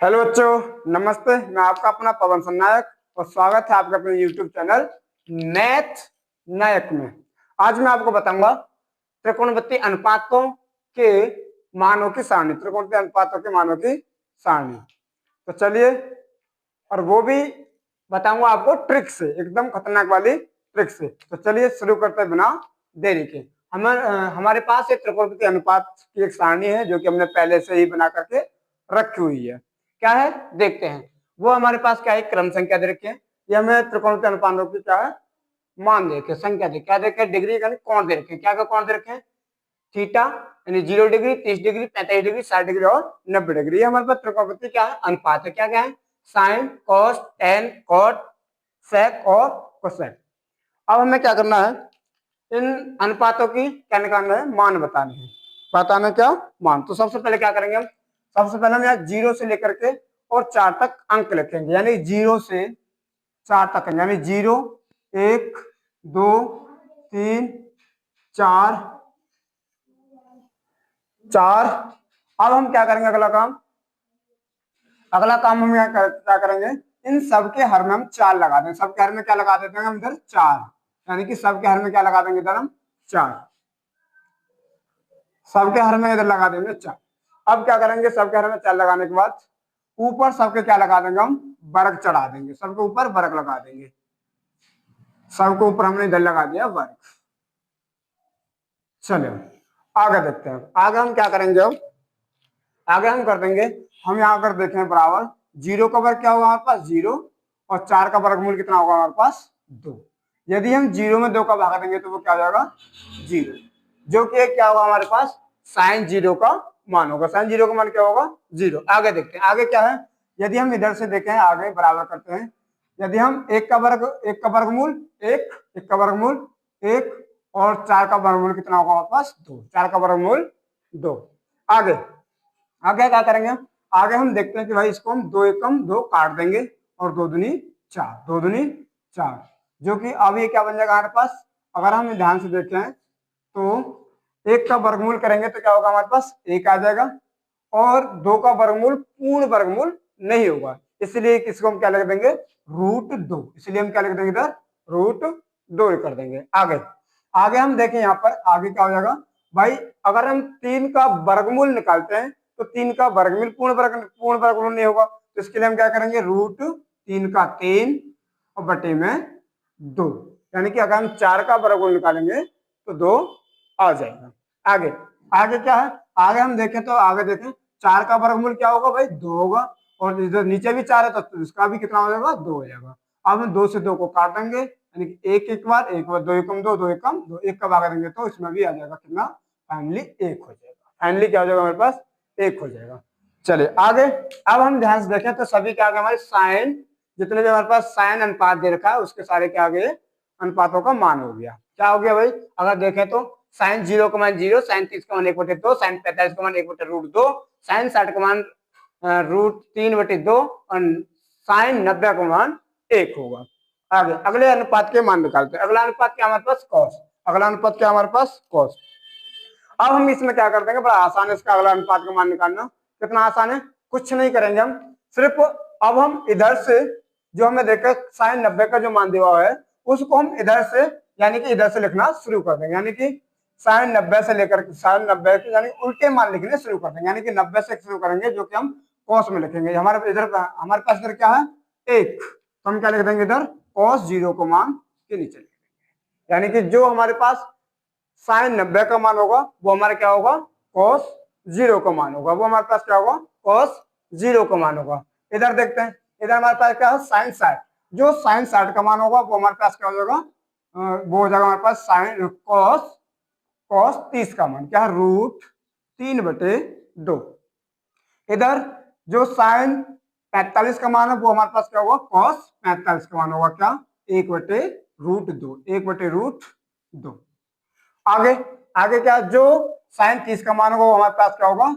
Hello बच्चों, नमस्ते। मैं आपका अपना पवन नायक और स्वागत है आपके अपने यूट्यूब चैनल मैथ नायक में। आज मैं आपको बताऊंगा त्रिकोणमितीय अनुपातों के मानों की सारणी, त्रिकोणमितीय अनुपातों के मानों की सारणी। तो चलिए, और वो भी बताऊंगा आपको ट्रिक से, एकदम खतरनाक वाली ट्रिक से। तो चलिए शुरू करते हैं बिना देरी के। हमारे पास एक त्रिकोणमितीय अनुपात की एक सारणी है जो कि हमने पहले से ही बना करके रखी हुई है। क्या है देखते हैं। वो हमारे पास क्या है, क्रम संख्या दे रखी है। ये हमें त्रिकोणमितीय अनुपातों की क्या है, मान दे रखे, संख्या दे, क्या दे रखे, डिग्री यानी कोण दे रखे। क्या कोण दे रखे हैं, थीटा यानी 0 डिग्री, 30 डिग्री, 45 डिग्री, 60 डिग्री और 90 डिग्री। ये हमारे पास त्रिकोणमितीय क्या है, अनुपात है। क्या क्या है, साइन, कॉस, टेन, कॉट, सेक और कोसेक। अब हमें क्या करना है, इन अनुपातों की क्या निकालना है, मान बताने हैं। बताना क्या, मान। तो सबसे पहले क्या करेंगे हम, सबसे पहले हम यहाँ 0 से लेकर के और 4 तक अंक लिखेंगे, यानी 0 से 4 तक, यानी 0, 1, 2, 3, 4, 4। अब हम क्या करेंगे, अगला काम हम यहाँ क्या करेंगे, इन सबके हर में हम 4 लगा देंगे। सबके हर में क्या लगा देते हैं हम, इधर 4, यानी कि सबके हर में क्या लगा देंगे, इधर हम 4, सबके हर में इधर लगा देंगे 4। अब क्या करेंगे, सबके हर में 4 लगाने के बाद ऊपर सबके क्या लगा देंगे, हम वर्ग चढ़ा देंगे। सबके ऊपर वर्ग लगा देंगे। सबके ऊपर हमने इधर लगा दिया वर्ग। चलो आगे देखते हैं। आगे हम क्या करेंगे, अब आगे हम कर देंगे, हम यहाँ कर देखें बराबर 0 का वर्ग क्या होगा हमारे पास, 0, और 4 का वर्गमूल कितना होगा हमारे पास, 2। यदि हम 0 में 2 का भाग देंगे तो वो क्या हो जाएगा, 0, जो कि क्या होगा हमारे पास, साइन 0 का मान होगा। साइन 0 का मान क्या होगा, 0। आगे देखते हैं, आगे क्या है, यदि हम इधर से देखें, आगे बराबर करते हैं। यदि हम 1 का वर्गमूल 1, 1 का वर्गमूल 1, और 4 का वर्गमूल कितना होगा हमारे पास, 2, 4 का वर्गमूल 2। आगे आगे क्या करेंगे, आगे हम देखते हैं कि भाई इसको हम 2 एकम 2 काट देंगे और 2 दूनी 4, 2 दूनी 4, जो कि अब ये क्या बन जाएगा हमारे पास। अगर हम ध्यान से देखें तो 1 का वर्गमूल करेंगे तो क्या होगा हमारे पास, 1 आ जाएगा, और 2 का वर्गमूल पूर्ण वर्गमूल नहीं होगा, इसलिए इसको हम क्या लिख देंगे, √2। इसलिए हम क्या लिख देंगे इधर, √2 कर देंगे। आगे आगे हम देखें, यहाँ पर आगे क्या हो जाएगा भाई, अगर हम 3 का वर्गमूल निकालते हैं तो 3 का वर्गमूल पूर्ण वर्गमूल नहीं होगा, तो इसके लिए हम क्या करेंगे, √3 का 3 और बटे में 2, यानी कि अगर हम 4 का वर्गमूल निकालेंगे तो 2 आ जाएगा। आगे आगे क्या है, आगे हम देखें तो आगे देखें 4 का वर्गमूल क्या होगा भाई, 2 होगा, और इधर नीचे भी 4 है तो इसका भी कितना हो जाएगा, 2 हो जाएगा। अब हम 2 से 2 को काट देंगे, यानी कि एक बार 2 एकम 2, 2 एकम 2, 1 का भाग देंगे तो इसमें भी आ जाएगा कितना, फाइनली 1 हो जाएगा। फाइनली क्या हो जाएगा हमारे पास, 1 हो जाएगा। चलिए आगे, अब हम ध्यान से देखें तो सभी क्या आ गए हमारे साइन, जितने भी हमारे पास साइन अनुपात दे रखा है उसके सारे क्या आ गए, अनुपातों का मान हो गया। क्या हो गया भाई, अगर देखें तो साइन 0 का मान 0, साइन 30 का मान 1/2, साइन 45 का मान 1/√2, साइन 60 का मान √3/2, और साइन 90 का मान 1 होगा। आगे अगले अनुपात के मान निकालते हैं। अगला अनुपात क्या हमारे पास, कॉस। अगला अनुपात क्या हमारे पास, कॉस। अब हम इसमें क्या कर देंगे, बड़ा आसान है इसका अगला अनुपात का मान निकालना। कितना आसान है, कुछ नहीं करेंगे हम, सिर्फ अब हम इधर से जो हमें देखा साइन 90 का जो मान दिया हुआ है उसको हम इधर से, यानी कि इधर से लिखना शुरू कर देंगे, यानी कि साइन 90 से लेकर साइन 90 के यानी उल्टे मान लिखने शुरू कर देंगे, यानी कि 90 से शुरू करेंगे जो कि हम कॉस में लिखेंगे। हमारे इधर हमारे पास इधर क्या है, 1, तो हम क्या लिख देंगे इधर, कॉस 0 को मान के नीचे लिख देंगे, यानी कि जो हमारे पास साइन 90 का मान होगा वो हमारा क्या होगा, कॉस 0 का मान होगा। वो हमारे पास क्या होगा, कॉस 0 का मान होगा। इधर देखते हैं, इधर हमारे पास क्या है, साइन 60, जो साइन 60 का मान होगा वो हमारे पास क्या हो जाएगा, वो हो जाएगा हमारे पास साइन कॉस 30 का मान क्या है, √3/2। इधर जो साइन 45 का मान है वो हमारे पास क्या होगा, कॉस 45 का मान होगा क्या, 1/√2, 1/√2। आगे आगे क्या, जो साइन 30 का मान होगा वो हमारे पास क्या होगा,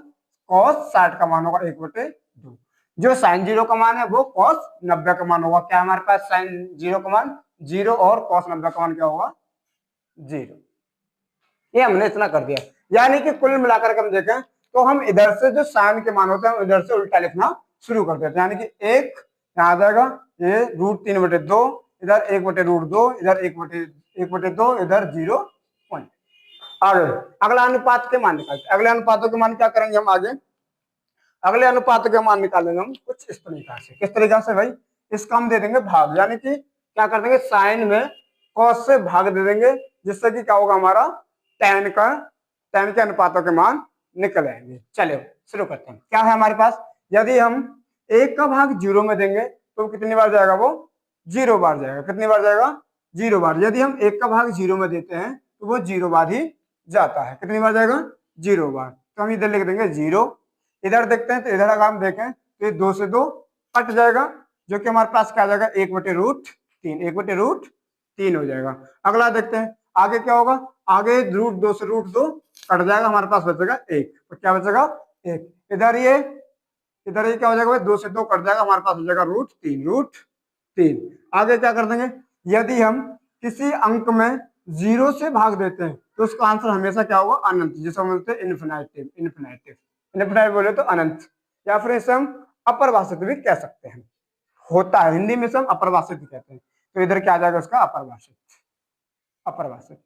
कॉस 60 का मान होगा 1/2। जो साइन 0 का मान है वो कॉस 90 का मान होगा। क्या हमारे पास साइन 0 का मान 0 और कॉस 90 का मान क्या होगा, 0। ये हमने इतना कर दिया, यानी कि कुल मिलाकर हम देखें तो हम इधर से जो साइन के मान होते हैं इधर से उल्टा लिखना शुरू कर देते हैं, यानी कि एक यहाँ आ जाएगा ये √3/2, इधर 1/√2, इधर 1/2, इधर 0 पॉइंट। आगे अगला अनुपात के मान निकालते हैं। अगले अनुपातों के मान क्या करेंगे हम आगे, अगले अनुपातों के मान निकालेंगे हम कुछ इस तरीका से। किस तरीका से भाई, इसका हम दे देंगे भाग, यानी कि क्या कर देंगे साइन में कॉस से भाग दे देंगे, जिससे कि क्या होगा हमारा tan के अनुपातों के मान निकल आएंगे। चलिए शुरू करते हैं। क्या है हमारे पास, यदि हम 1 का भाग 0 में देंगे तो कितनी बार जाएगा, वो 0 बार जाएगा। कितनी बार जाएगा, 0 बार। यदि हम 1 का भाग 0 में देते हैं तो वो 0 बार ही जाता है। कितनी बार जाएगा, 0 बार। तो हम इधर लिख देंगे 0। इधर देखते हैं तो इधर अगर हम देखें तो ये 2 से 2 कट जाएगा, जो कि हमारे पास क्या आ जाएगा 1/√3, 1/√3 हो जाएगा। अगला देखते हैं आगे क्या होगा, आगे √2 से √2 कट जाएगा, हमारे पास बचेगा 1। तो क्या बचेगा 1। इधर ये क्या हो जाएगा भाई, 2 से 2 कट जाएगा, हमारे पास हो जाएगा √3। आगे क्या कर देंगे, यदि हम किसी अंक में 0 से भाग देते हैं तो उसका आंसर हमेशा क्या होगा, अनंत, जिसे हम बोलते हैं इन्फिनाइट बोले तो अनंत, या फिर इसे हम अपरिभाषित भी कह सकते हैं। होता है हिंदी में से हम अपरिभाषित कहते हैं। तो इधर क्या आ जाएगा उसका अपरिभाषित।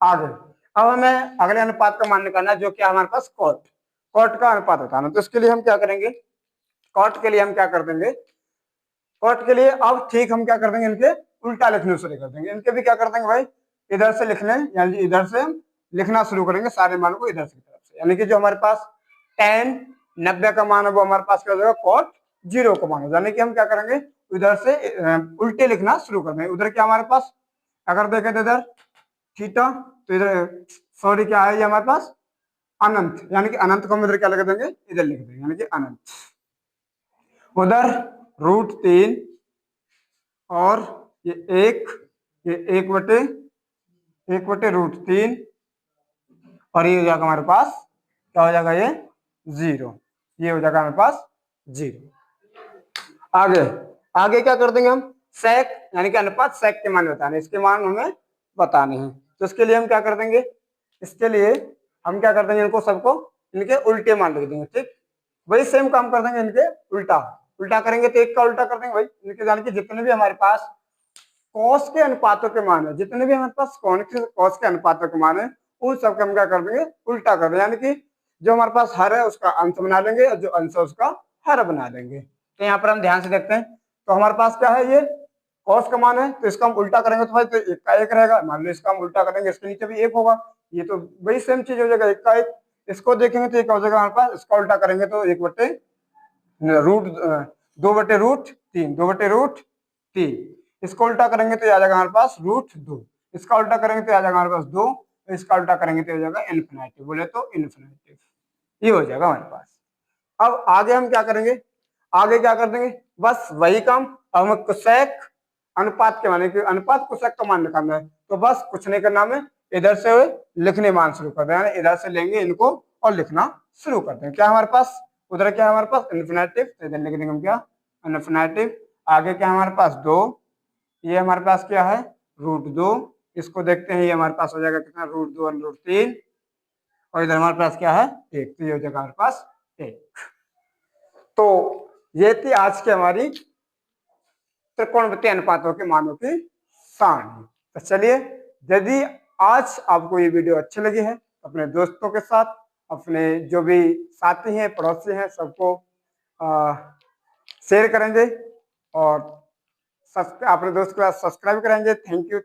आगे अब हमें अगले अनुपात का मान निकालना है, जो कि हमारे पास कॉट का अनुपात होता है। तो इसके लिए हम क्या करेंगे, कॉट के लिए हम क्या कर देंगे, कॉट के लिए अब ठीक हम क्या कर देंगे, इनके उल्टा लिखने शुरू कर देंगे। इनके भी क्या कर देंगे भाई, इधर से लिखने, यानी इधर से लिखना शुरू करेंगे सारे मानों को इधर से तरफ से, यानी कि जो हमारे पास tan 90 का मान है वो हमारे पास क्या हो जाएगा cot 0 का मान हो, यानी कि हम क्या करेंगे इधर से उल्टे लिखना शुरू कर देंगे। उधर क्या हमारे पास अगर देखें तो इधर थीटा, तो इधर सॉरी क्या है ये हमारे पास अनंत, यानी कि अनंत को हम इधर क्या लिख देंगे, इधर लिख देंगे, यानी कि अनंत। उधर √3 और ये 1/√3 और ये हो जाएगा हमारे पास क्या हो जाएगा, ये 0, ये हो जाएगा हमारे पास 0। आगे क्या कर देंगे हम, सेक यानी कि अनुपात सेक के मान बताने, इसके मान हमें बताने हैं। तो इसके लिए हम क्या कर देंगे, इसके लिए हम क्या कर देंगे, इनको सबको इनके उल्टे मान लिख देंगे। ठीक, वही सेम काम कर देंगे, इनके उल्टा करेंगे तो 1 का उल्टा कर देंगे भाई, इनके यानी कि जितने भी हमारे पास कॉस के अनुपातों के मान है, जितने भी हमारे पास कॉस के अनुपातों के मान है, उन सबके हम क्या कर देंगे उल्टा कर देंगे, यानी कि जो हमारे पास हर है उसका अंश बना लेंगे और जो अंश है उसका हर बना देंगे। तो यहाँ पर हम ध्यान से देखते हैं, तो हमारे पास क्या है, ये कॉस का मान है, तो इसका हम उल्टा करेंगे तो भाई तो 1 का 1 रहेगा। मान लो इसका हम उल्टा करेंगे, इसके नीचे भी 1 होगा, ये तो वही सेम चीज हो जाएगा 1 का 1। इसको देखेंगे तो 1 हो जाएगा हमारे पास, इसका उल्टा करेंगे तो 2/√3, इसको उल्टा करेंगे तो आ जाएगा हमारे पास √2, इसका उल्टा करेंगे तो आ जाएगा हमारे पास 2, इसका उल्टा करेंगे तो हो जाएगा इन्फिनिटी, बोले तो इन्फिनिटी, ये हो जाएगा हमारे पास। अब आगे हम क्या करेंगे, आगे क्या कर देंगे, बस वही काम। अब हमें कोसेक अनुपात के माने, अनुपात कोसेक का मान निकालना है, तो बस कुछ नहीं करना, हमें इधर से लिखने मान शुरू कर देना, इधर से लेंगे इनको और लिखना शुरू कर देंगे। क्या हमारे पास उधर क्या है हमारे पास इन्फिनिटिव, तो इधर लिख देंगे हम क्या इन्फिनिटिव। आगे क्या हमारे पास 2, ये हमारे पास क्या है √2, इसको देखते हैं, ये हमारे पास हो जाएगा कितना √2 और √3, और इधर हमारे पास क्या है 1, तो ये हो जाएगा हमारे पास 1। तो ये थी आज की हमारी त्रिकोणमितीय अनुपातों के मानों की सारणी। तो चलिए, यदि आज आपको ये वीडियो अच्छी लगी है, अपने दोस्तों के साथ, अपने जो भी साथी हैं पड़ोसी हैं सबको शेयर करेंगे और अपने दोस्त के साथ सब्सक्राइब करेंगे। Thank you.